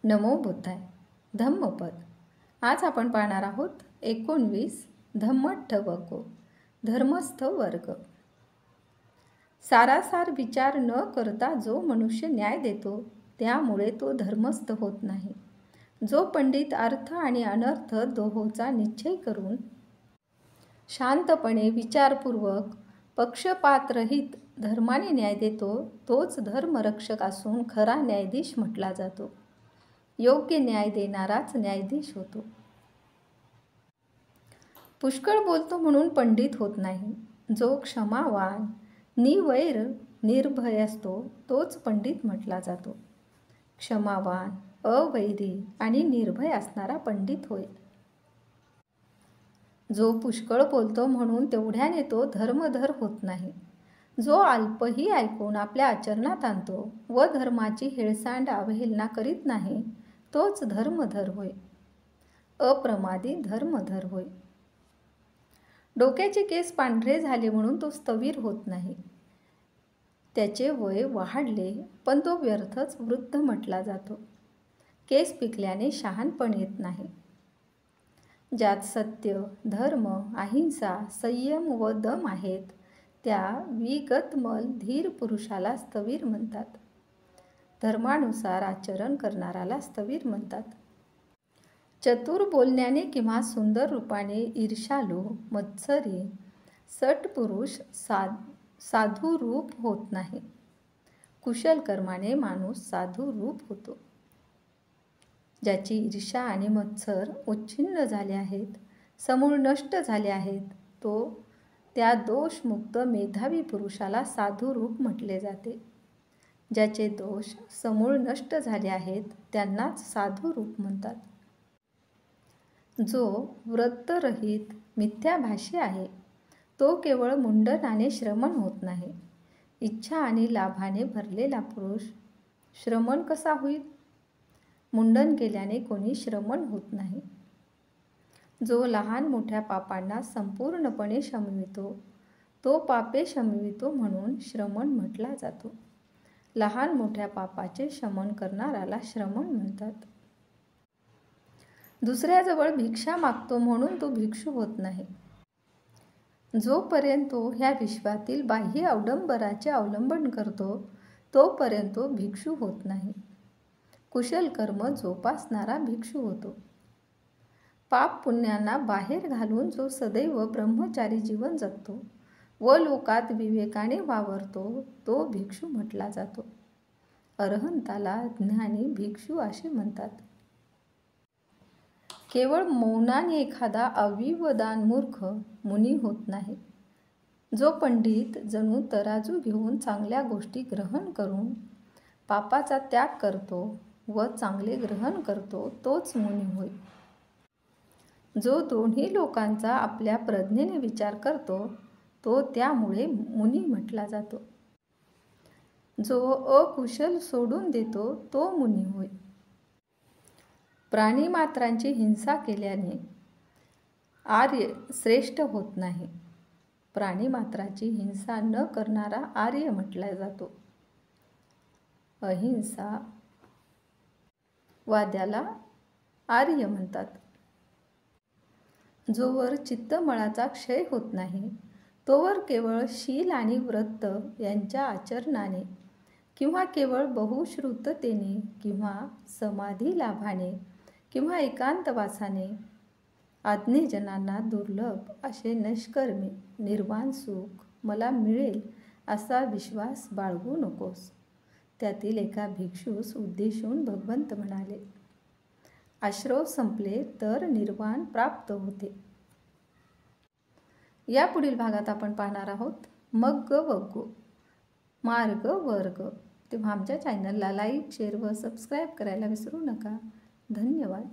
नमो बुद्धाय. धम्मपद. आज आपण पाहणार आहोत 19 धम्मठ्ठ वगो धर्मस्थ वर्ग. सारासार विचार न करता जो मनुष्य न्याय देतो त्यामुळे तो धर्मस्थ होत नाही. जो पंडित अर्थ आणि अनर्थ दोहोचा निश्चय करून शांतपणे विचारपूर्वक पक्षपातरहित धर्माने न्याय देतो तोच धर्मरक्षक असून खरा न्यायाधीश म्हटला जातो. योग्य न्याय देणाराच न्यायाधीश होतो. पुष्कळ बोलतो म्हणून पंडित होत नाही. जो क्षमावान निवैर निर्भय असतो तोच पंडित म्हटला जातो. क्षमावान अवैरी आणि निर्भय असणारा पंडित होय. जो पुष्कळ बोलतो म्हणून तेवढ्याने तो धर्मधर होत नाही. जो अल्पही ऐकून आपल्या आचरणात आणतो व धर्माची हेळसांड अवहेलना करीत नाही तोच धर्मधर होय. अप्रमादी धर्मधर होय. डोक्याचे केस पांढरे झाले म्हणून तो स्थविर होत नाही. त्याचे वय वाढले पण तो व्यर्थच वृद्ध म्हटला जातो. केस पिकल्याने शहाणपण येत नाही. ज्यात सत्य, धर्म, अहिंसा, संयम व दम आहेत त्या विगतमल धीर पुरुषाला स्थविर म्हणतात. धर्मानुसार आचरण करणाराला स्थविर म्हणतात. चतुर बोलण्याने किंवा सुंदर रूपाने ईर्ष्यालू, मत्सरी, सटपुरुष साधू रूप होत नाही. कुशल कर्माने माणूस साधू रूप होतो. ज्याची ईर्ष्या आणि मत्सर उच्छिन्न झाले आहेत, समूळ नष्ट झाले आहेत, तो त्या दोषमुक्त मेधावी पुरुषाला साधू रूप म्हटले जाते. ज्याचे दोष समूळ नष्ट झाले आहेत त्यांनाच साधू रूप म्हणतात. जो व्रतरहित मिथ्याभाषी आहे तो केवळ मुंडनाने श्रमण होत नाही. इच्छा आणि लाभाने भरलेला पुरुष श्रमण कसा होईल? मुंडन केल्याने कोणी श्रमण होत नाही. जो लहान मोठ्या पापांना संपूर्णपणे शमवितो तो पापे शमवितो म्हणून श्रमण म्हटला जातो. लहान मोठ्या पापाचे शमन करणाराला श्रमण म्हणतात. दुसऱ्याजवळ भिक्षा मागतो म्हणून तो भिक्षू होत नाही. जोपर्यंत तो ह्या विश्वातील बाह्य अवडंबराचे अवलंबन करतो तोपर्यंत तो भिक्षू होत नाही. कुशल कर्म जोपासणारा भिक्षू होतो. पाप पुण्यांना बाहेर घालून जो सदैव ब्रह्मचारी जीवन जगतो व लोकात विवेकाने वावरतो तो भिक्षू म्हटला जातो. अरहंताला ज्ञानी भिक्षू असे म्हणतात. केवळ मौनाने एखादा अविवदान मूर्ख मुनी होत नाही. जो पंडित जणू तराजू घेऊन चांगल्या गोष्टी ग्रहण करून पापाचा त्याग करतो व चांगले ग्रहण करतो तोच मुनी होय. जो दोन्ही लोकांचा आपल्या प्रज्ञेने विचार करतो तो त्यामुळे मुनी म्हटला जातो. जो अकुशल सोडून देतो तो मुनी होय. प्राणीमात्रांची हिंसा केल्याने आर्य श्रेष्ठ होत नाही. प्राणीमात्राची हिंसा न करणारा आर्य म्हटला जातो. अहिंसा वाद्याला आर्य म्हणतात. जोवर चित्तमळाचा क्षय होत नाही तोवर केवळ शील आणि व्रत यांच्या आचरणाने किंवा केवळ बहुश्रुततेने किंवा समाधी लाभाने किंवा एकांतवासाने आज्ञेजनांना दुर्लभ असे निष्कर्मी निर्वाण सुख मला मिळेल असा विश्वास बाळगू नकोस. त्यातील एका भिक्षूस उद्देशून भगवंत म्हणाले, आश्रव संपले तर निर्वाण प्राप्त होते. या पुढील भागात आपण पाहणार आहोत मग्ग वग्गो मार्ग वर्ग. तेव्हा आमच्या चॅनलला लाईक, शेअर व सबस्क्राईब करायला विसरू नका. धन्यवाद.